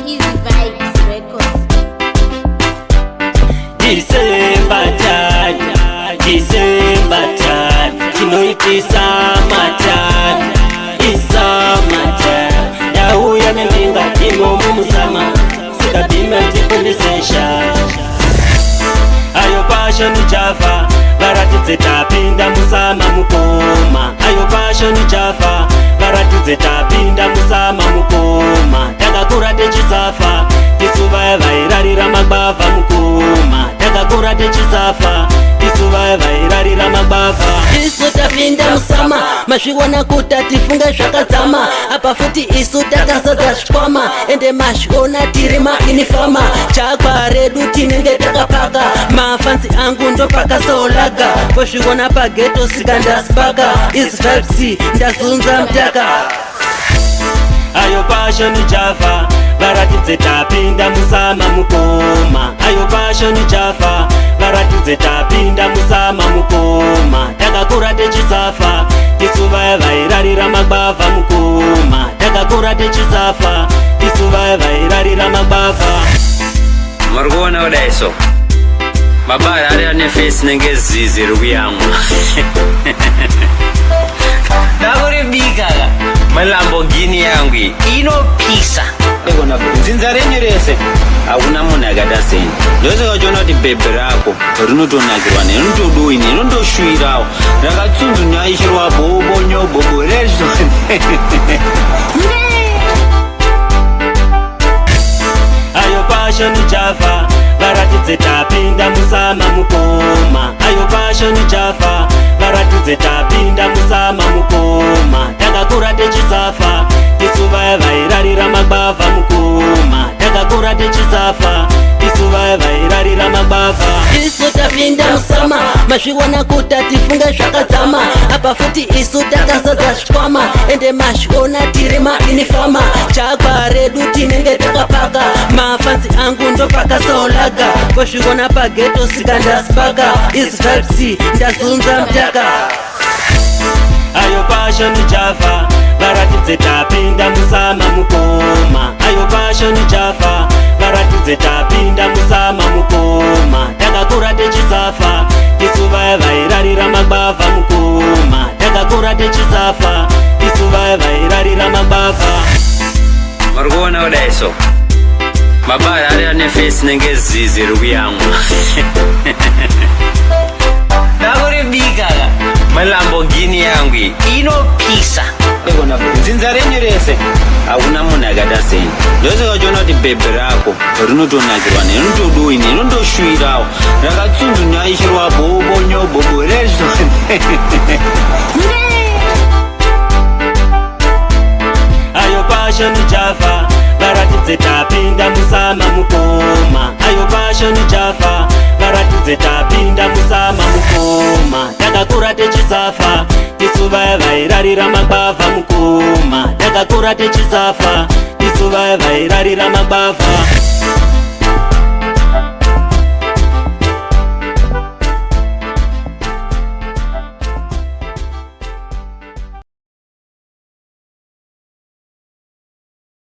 Easy Vibes Records. December time, chinoitisa matata, isa matata. Yauya nembinga imomu musama, sikapima tipundisesha. Ayo passion Java, baratidze tapinda musama mukoma. Ayo passion Java, baratidze tapinda musama mukoma. Takakura techisafa, tisuva vairarira magbava mukoma. Takakura techisafa, tisuva vairarira magbava. Isu tapinda musama, masviwana kuta tifunga zvakadzama. Apa futi isu takasadza zvikwama, ende masviona tiri mainifama. Chakwa redu tinenge takapaka, mafanzi angu ndopakasaolaga. Pozviona pageto sika ndaspaka, Easy Vibes ndazunza mtaka. Ayo passion Java, baratidze tapinda musama mukoma. Ayo passion Java, baratidze tapinda musama mukoma. Takakura techisafa, tisuva vairarira magbava mukoma. Takakura techisafa, tisuva vairarira magbava. Marugona odaiso mabara ari ane face nenge zizi rukuyamwa nakuribika maLamborghini yangu inopisa dzinza renyu rese hakuna munhu akadaseni. Ndosakachona kuti bhebhe rako rinotonakirwa nerinotodoini rinotoshuirawo rakatsunzunyaishirwa bobo rezvo Ayo passion Java, baratidze tapinda musama mukoma. Ayo passion Java, baratidze tapinda musama mukoma. Takakura techisafa, tisuva vairarira magbava mukoma. Takakura techisafa, tisuva vairarira magbava. Isu tapinda musama, masviwana kuta tifunga zvakadzama. Apa futi isu takasadza zvikwama, ende masviona tiri mainifama. Chakwa redu tinenge takapaka, mafanzi angu ndopakasaolaga. Pozviona pageto sika ndaspaka, Easy Vibes ndazunza mtaka. Ayo passion Java, baratidze tapinda musama mukoma. Ayo passion Java, baratidze tapinda musama mukoma. Takakura techisafa, tisuva vairarira magbava mukoma. Takakura techisafa, tisuva vairarira magbava. Marugona odaiso mabara ari ane face nenge zizi rukuyamwa nakuribika maLamborghini yangu inopisa dzinza renyu rese hakuna munhu akadaseni. Ndosakachona kuti bhebhe rako rinotonakirwa nerinotodoini rinotoshuirawo rakatsunzunyaishirwa bobo rezvo Ayo passion Java, baratidze tapinda musama mukoma. Ayo passion Java, baratidze tapinda musama mukoma. Takakura techisafa, tisuva vairarira magbava mukoma. Takakura techisafa, tisuva vairarira magbava.